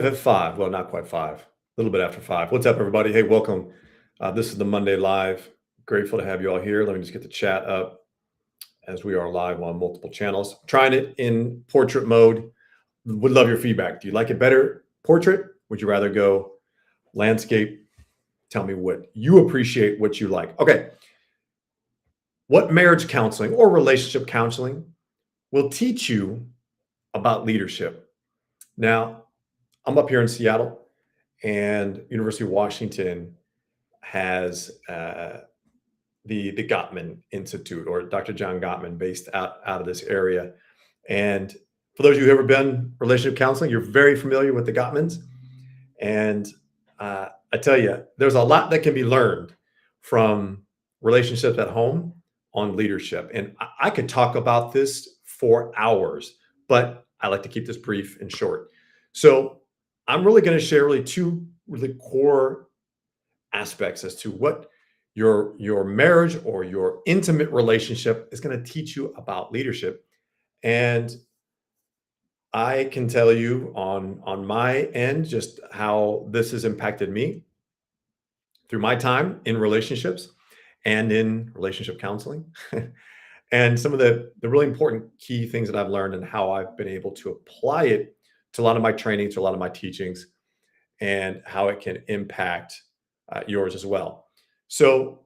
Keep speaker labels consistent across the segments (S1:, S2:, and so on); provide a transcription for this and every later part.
S1: At 5, well, not quite 5, a little bit after 5. What's up, everybody? Hey, welcome. This is the Monday Live. Grateful to have you all here. Let me just get the chat up as we are live on multiple channels. Trying it in portrait mode. Would love your feedback. Do you like it better portrait? Would you rather go landscape? Tell me what you appreciate, what you like. Okay. What marriage counseling or relationship counseling will teach you about leadership? Now, I'm up here in Seattle, and University of Washington has the Gottman Institute, or Dr. John Gottman, based out of this area. And for those of you who've ever been relationship counseling, you're very familiar with the Gottmans. And I tell you, there's a lot that can be learned from relationships at home on leadership. And I could talk about this for hours, but I like to keep this brief and short. So I'm really going to share really two really core aspects as to what your marriage or your intimate relationship is going to teach you about leadership. And I can tell you on my end just how this has impacted me through my time in relationships and in relationship counseling. And some of the really important key things that I've learned and how I've been able to apply it to a lot of my training, to a lot of my teachings, and how it can impact yours as well. So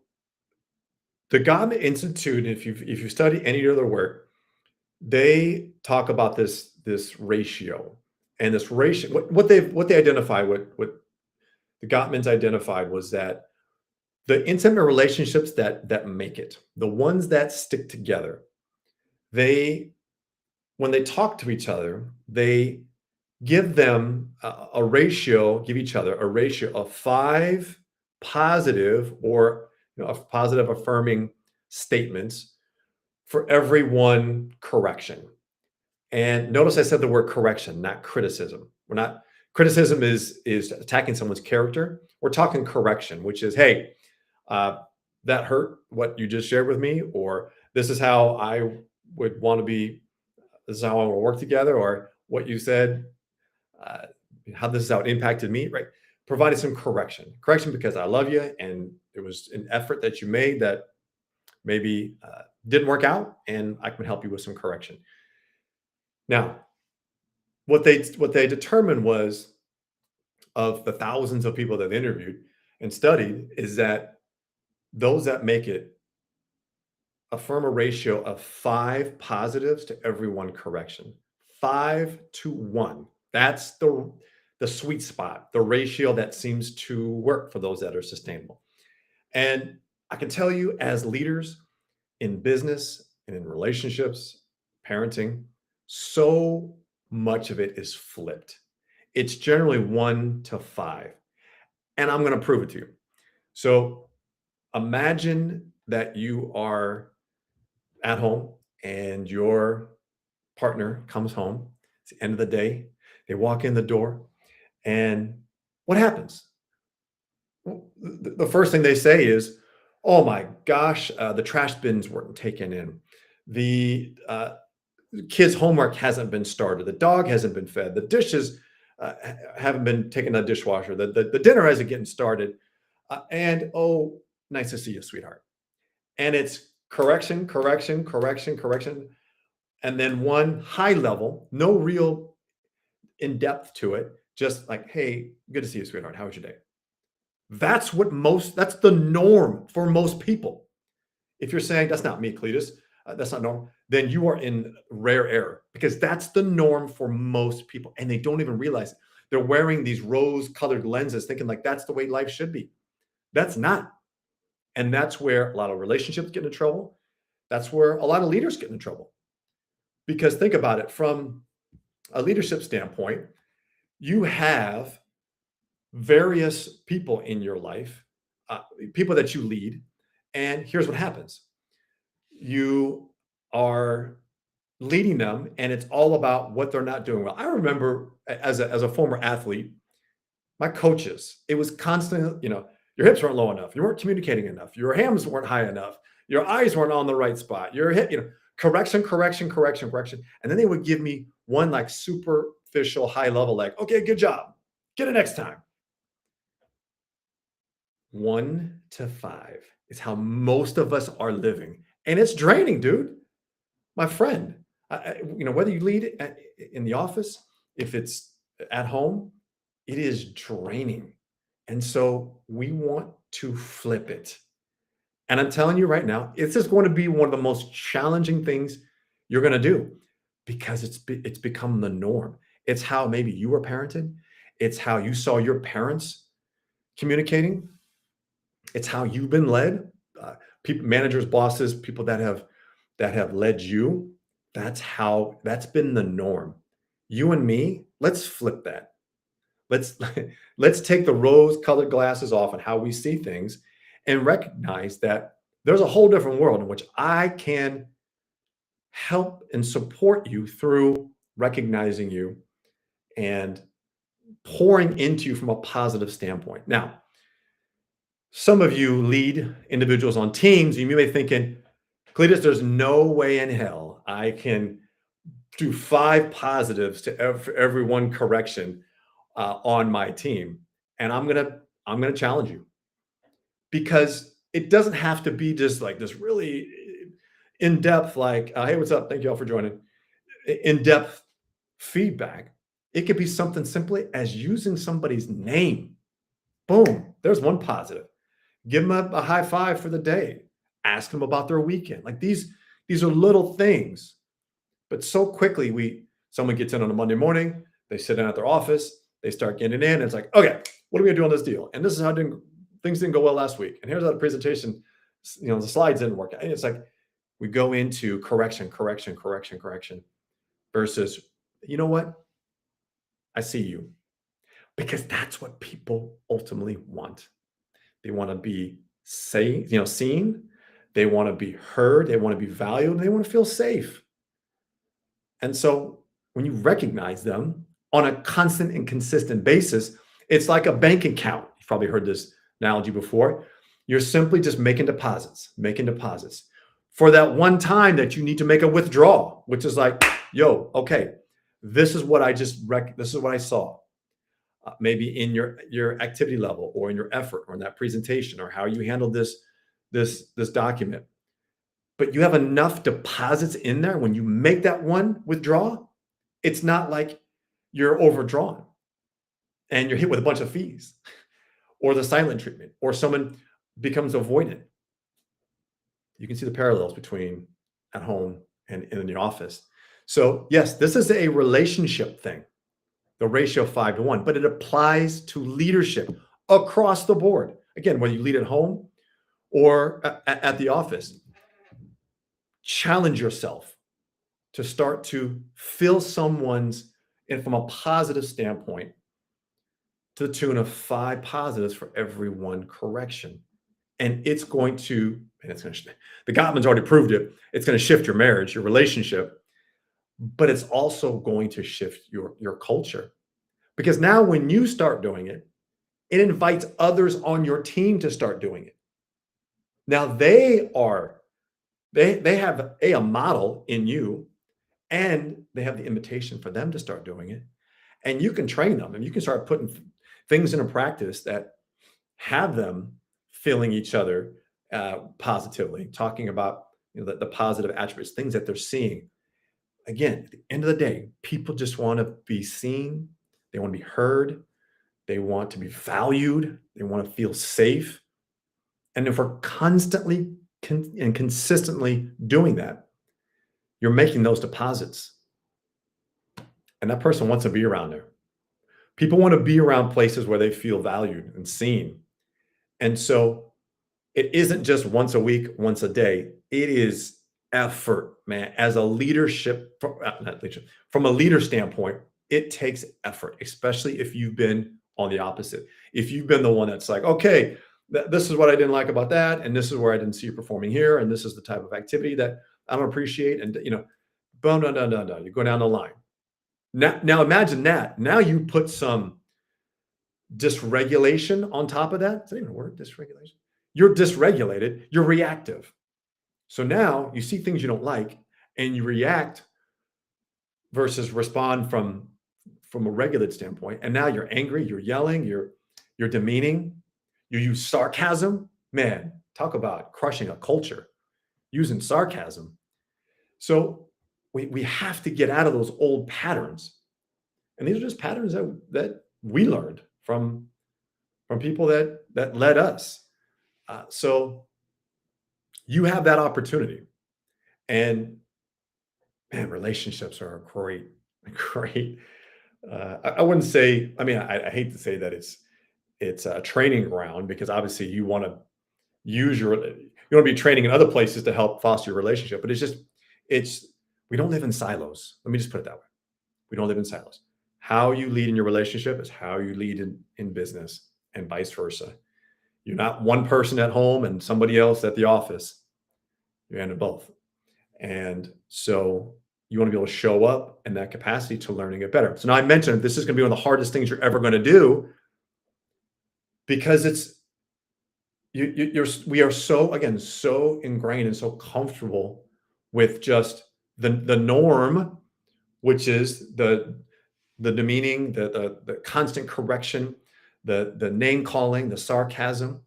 S1: the Gottman Institute, if you study any of their work, they talk about this ratio, and this ratio. What they identified, what the Gottmans identified, was that the intimate relationships that make it, the ones that stick together, they when they talk to each other, they give them a ratio, give each other a ratio of 5 positive, or of positive affirming statements for every one correction. And notice I said the word correction, not criticism. We're not Criticism is attacking someone's character. We're talking correction, which is, hey, that hurt what you just shared with me, or this is how I would want to be, this is how I want to work together, or what you said, uh, how this is how it impacted me, right? Provided some correction because I love you, and it was an effort that you made that maybe didn't work out, and I can help you with some correction. Now, what they determined was, of the thousands of people that they interviewed and studied, is that those that make it affirm a ratio of 5 positives to every one correction. 5 to 1. That's the sweet spot, the ratio that seems to work for those that are sustainable. And I can tell you, as leaders in business and in relationships, parenting, so much of it is flipped. It's generally 1 to 5. And I'm going to prove it to you. So imagine that you are at home and your partner comes home. It's the end of the day. They walk in the door, and what happens? Well, the first thing they say is, "Oh my gosh, the trash bins weren't taken in. The kids' homework hasn't been started. The dog hasn't been fed. The dishes haven't been taken out of the dishwasher. The dinner hasn't getting started. And oh, nice to see you, sweetheart." And it's correction, correction, correction, correction. And then one high level, no real in depth to it, just like, "Hey, good to see you, sweetheart. How was your day?" That's the norm for most people. If you're saying that's not me, Cletus, that's not normal, then you are in rare error, because that's the norm for most people. And they don't even realize it. They're wearing these rose colored lenses thinking like that's the way life should be. That's not. And that's where a lot of relationships get into trouble. That's where a lot of leaders get into trouble. Because think about it, from a leadership standpoint, you have various people in your life, people that you lead. And here's what happens: you are leading them, and it's all about what they're not doing well. I remember, as a former athlete, my coaches, it was constantly, your hips weren't low enough, you weren't communicating enough, your hams weren't high enough, your eyes weren't on the right spot, your hip, correction, correction, correction, correction. And then they would give me one like superficial high level, like, "Okay, good job." Get it next time. 1 to 5 is how most of us are living. And it's draining, dude. My friend, whether you lead in the office, if it's at home, it is draining. And so we want to flip it. And I'm telling you right now, it's just going to be one of the most challenging things you're going to do because it's become the norm. It's how maybe you were parented. It's how you saw your parents communicating. It's how you've been led. People, managers, bosses, people that have led you. That's been the norm. You and me, let's flip that. Let's let's take the rose-colored glasses off on how we see things and recognize that there's a whole different world in which I can help and support you through recognizing you and pouring into you from a positive standpoint. Now, some of you lead individuals on teams. You may be thinking, Cletus, there's no way in hell I can do 5 positives to every one correction on my team. And I'm gonna challenge you because it doesn't have to be just like this really in-depth, like, hey, what's up? Thank you all for joining. In-depth feedback. It could be something simply as using somebody's name. Boom, there's one positive. Give them a high five for the day. Ask them about their weekend. Like these are little things, but so quickly someone gets in on a Monday morning, they sit down at their office, they start getting in, and it's like, okay, what are we gonna do on this deal? And this is how things didn't go well last week. And here's how the presentation, the slides didn't work. And it's like we go into correction versus, you know what? I see you. Because that's what people ultimately want. They want to be seen. They want to be heard. They want to be valued. And they want to feel safe. And so when you recognize them on a constant and consistent basis, it's like a bank account. You've probably heard this analogy before. You're simply just making deposits for that one time that you need to make a withdrawal, which is like, yo, okay, this is what this is what I saw. Maybe in your activity level or in your effort or in that presentation or how you handled this document. But you have enough deposits in there when you make that one withdrawal, it's not like you're overdrawn and you're hit with a bunch of fees or the silent treatment or someone becomes avoidant. You can see the parallels between at home and in the office. So yes, this is a relationship thing. The ratio 5 to 1, but it applies to leadership across the board. Again, whether you lead at home or at the office, challenge yourself to start to fill someone's, and from a positive standpoint, to the tune of 5 positives for every one correction. And the Gottman's already proved it. It's going to shift your marriage, your relationship, but it's also going to shift your culture. Because now when you start doing it, it invites others on your team to start doing it. Now they have a model in you, and they have the invitation for them to start doing it. And you can train them, and you can start putting things into practice that have them feeling each other positively, talking about the positive attributes, things that they're seeing. Again, at the end of the day, people just want to be seen. They want to be heard. They want to be valued. They want to feel safe. And if we're constantly and consistently doing that, you're making those deposits. And that person wants to be around there. People want to be around places where they feel valued and seen. And so it isn't just once a week, once a day. It is effort, man. As a leadership, from a leader standpoint, it takes effort, especially if you've been on the opposite. If you've been the one that's like, okay, this is what I didn't like about that, and this is where I didn't see you performing here, and this is the type of activity that I don't appreciate, and boom, done. You go down the line. Now imagine that. Now you put some dysregulation on top of that. Is that even a word? Dysregulation? You're dysregulated. You're reactive. So now you see things you don't like, and you react versus respond from from a regulated standpoint, and now you're angry, you're yelling, you're demeaning, you use sarcasm. Man, talk about crushing a culture using sarcasm. So we have to get out of those old patterns. And these are just patterns that we learned from people that led us. So you have that opportunity. And man, relationships are a great. I wouldn't say. I mean, I hate to say that it's a training ground, because obviously you want to use your you want to be training in other places to help foster your relationship. But it's we don't live in silos. Let me just put it that way. We don't live in silos. How you lead in your relationship is how you lead in business, and vice versa. You're not one person at home and somebody else at the office. You're into both. And so you want to be able to show up in that capacity to learning it better. So now I mentioned this is going to be one of the hardest things you're ever going to do, because we are so ingrained and so comfortable with just the norm, which is the demeaning, the constant correction, the name calling, the sarcasm.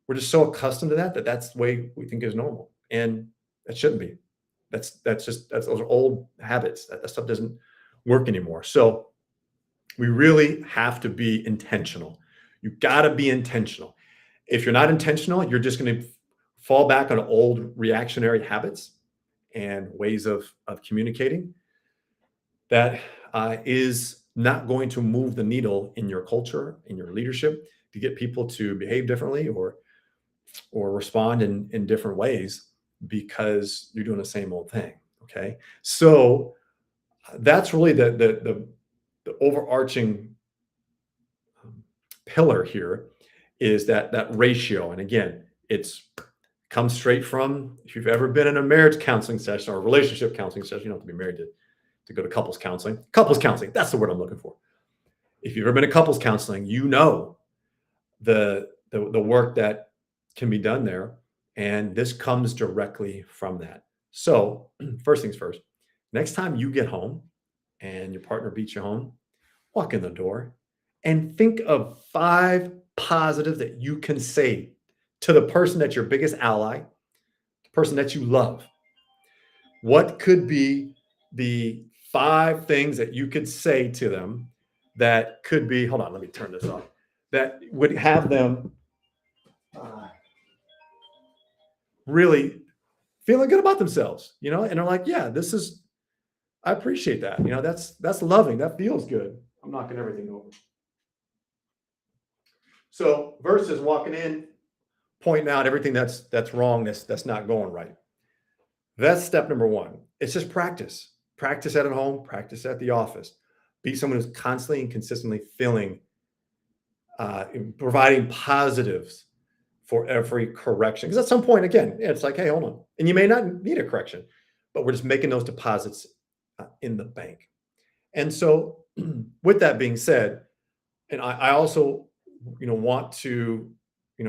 S1: We're just so accustomed to that's the way we think is normal, and that shouldn't be. Those are old habits. That stuff doesn't work anymore. So we really have to be intentional. You got to be intentional. If you're not intentional, you're just going to fall back on old reactionary habits and ways of communicating that is not going to move the needle in your culture, in your leadership, to get people to behave differently or respond in different ways, because you're doing the same old thing. Okay. So that's really the overarching pillar here, is that ratio. And again, it's comes straight from, if you've ever been in a marriage counseling session or a relationship counseling session, you don't have to be married to go to couples counseling. Couples counseling, that's the word I'm looking for. If you've ever been to couples counseling, you know the work that can be done there. And this comes directly from that. So first things first, next time you get home and your partner beats you home, walk in the door and think of 5 positives that you can say to the person that's your biggest ally, the person that you love. What could be the 5 things that you could say to them that could be, hold on, let me turn this off, that would have them really feeling good about themselves, and they're like, yeah, I appreciate that. That's loving. That feels good. I'm knocking everything over. So versus walking in, pointing out everything that's wrong, that's not going right. That's step number 1. It's just practice. Practice at home, practice at the office. Be someone who's constantly and consistently providing positives for every correction. Because at some point, again, it's like, hey, hold on. And you may not need a correction, but we're just making those deposits in the bank. And so with that being said, and I also, want to,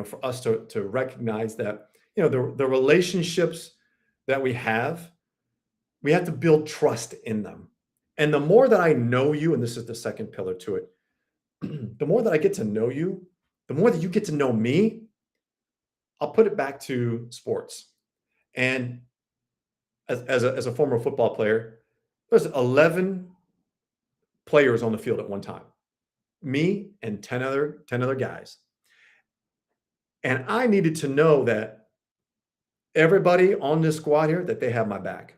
S1: for us to recognize that, the relationships that we have to build trust in them. And the more that I know you, and this is the second pillar to it, the more that I get to know you, the more that you get to know me. I'll put it back to sports. And as a former football player, there's 11 players on the field at one time. Me and 10 other guys. And I needed to know that everybody on this squad here, that they have my back.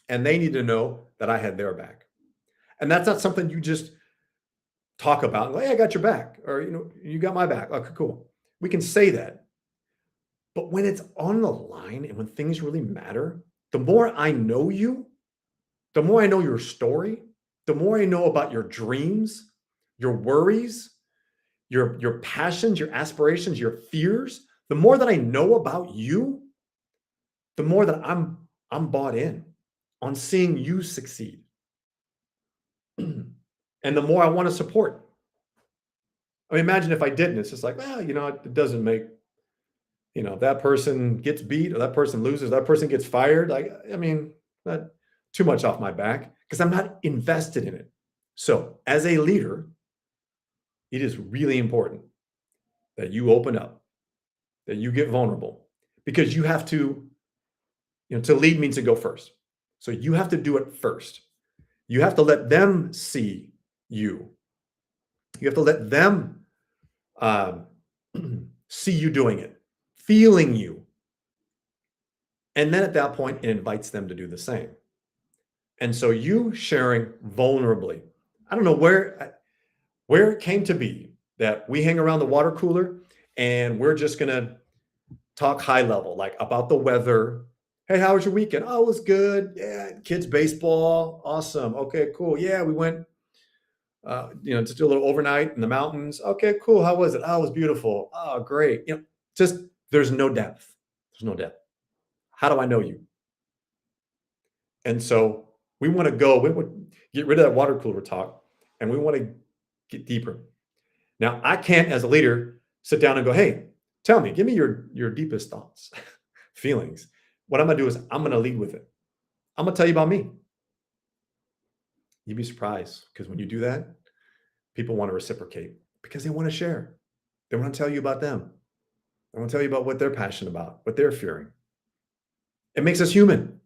S1: And they need to know that I had their back. And that's not something you just talk about and go, hey, I got your back, or you got my back. Okay, cool. We can say that. But when it's on the line and when things really matter, the more I know you, the more I know your story, the more I know about your dreams, your worries, your passions, your aspirations, your fears, the more that I know about you, the more that I'm bought in on seeing you succeed. And the more I want to support. I mean, imagine if I didn't. It's just like, well, it doesn't make, that person gets beat or that person loses, that person gets fired. Not too much off my back because I'm not invested in it. So, as a leader, it is really important that you open up, that you get vulnerable, because you have to, to lead means to go first. So you have to do it first. You have to let them see you. You have to let them um, see you doing it, feeling you. And then at that point, it invites them to do the same. And so you sharing vulnerably, I don't know where it came to be that we hang around the water cooler and we're just going to talk high level, like about the weather. Hey, how was your weekend? Oh, it was good. Yeah, kids baseball. Awesome. Okay, cool. Yeah, we went, just do a little overnight in the mountains. Okay, cool. How was it? Oh, it was beautiful. Oh, great. Just there's no depth. There's no depth. How do I know you? And so we want to get rid of that water cooler talk, and we want to get deeper. Now, I can't, as a leader, sit down and go, "Hey, tell me, give me your deepest thoughts, feelings." What I'm gonna do is I'm gonna lead with it. I'm gonna tell you about me. You'd be surprised because when you do that, people want to reciprocate because they want to share. They want to tell you about them. They want to tell you about what they're passionate about, what they're fearing. It makes us human.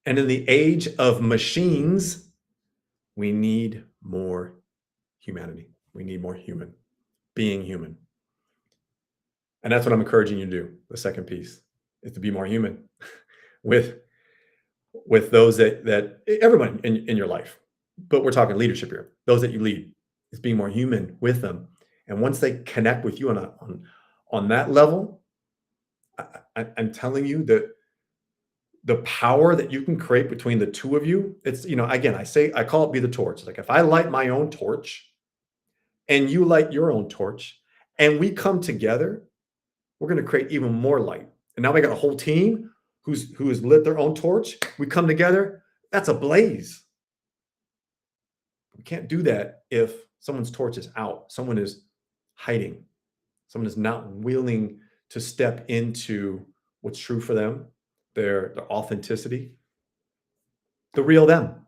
S1: And in the age of machines, we need more humanity. We need more human, being human. And that's what I'm encouraging you to do. The second piece is to be more human with those that everyone in your life. But we're talking leadership here. Those that you lead is being more human with them. And once they connect with you on that level, I'm telling you that the power that you can create between the two of you, it's, again, I call it be the torch. Like if I light my own torch and you light your own torch and we come together, we're going to create even more light. And now we got a whole team who has lit their own torch. We come together, that's a blaze. We can't do that if someone's torch is out, someone is hiding, someone is not willing to step into what's true for them, their authenticity, the real them,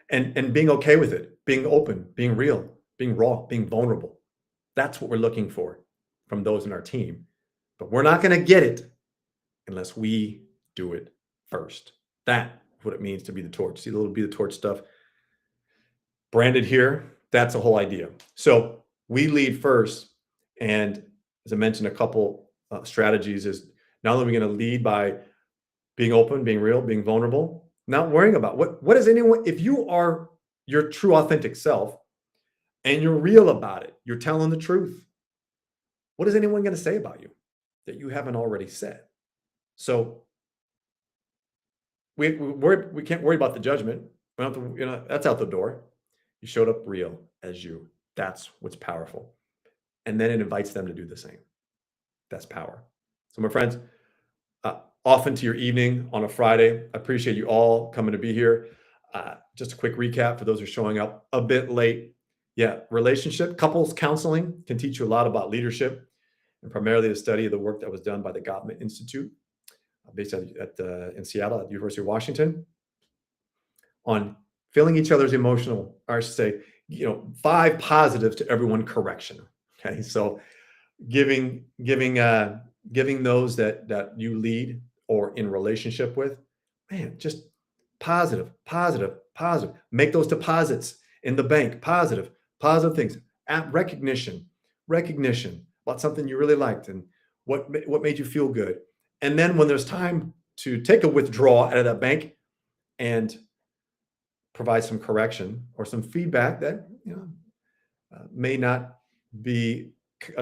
S1: and being okay with it, being open, being real, being raw, being vulnerable. That's what we're looking for from those in our team. But we're not going to get it unless we do it first. That's what it means to be the torch. See the little be the torch stuff branded here? That's the whole idea. So we lead first. And as I mentioned, a couple strategies is not only are we going to lead by being open, being real, being vulnerable, not worrying about what is anyone, if you are your true authentic self and you're real about it, you're telling the truth, what is anyone going to say about you that you haven't already said? So we can't worry about the judgment. We don't have to, that's out the door. You showed up real as you. That's what's powerful. And then it invites them to do the same. That's power. So my friends, off into your evening on a Friday. I appreciate you all coming to be here. Just a quick recap for those who are showing up a bit late. Yeah, relationship, couples counseling can teach you a lot about leadership, and primarily the study of the work that was done by the Gottman Institute, based in Seattle at the University of Washington, on feeling each other's emotional, or I should say, 5 positives to everyone correction. Okay, so giving those that you lead or in relationship with, man, just positive. Make those deposits in the bank, positive things. At recognition about something you really liked and what made you feel good. And then when there's time to take a withdrawal out of that bank and provide some correction or some feedback that may not be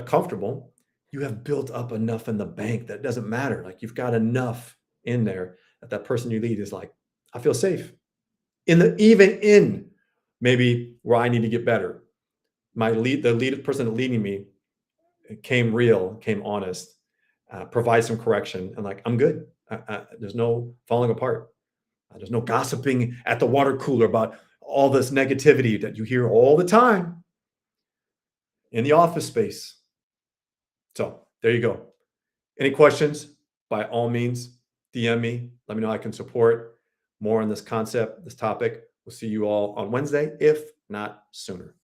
S1: comfortable, you have built up enough in the bank that it doesn't matter. Like you've got enough in there that person you lead is like, I feel safe. Even in maybe where I need to get better. The person leading me came real, came honest, provide some correction, and like, I'm good. There's no falling apart. There's no gossiping at the water cooler about all this negativity that you hear all the time in the office space. So there you go. Any questions? By all means, DM me. Let me know how I can support more on this concept, this topic. We'll see you all on Wednesday if not sooner.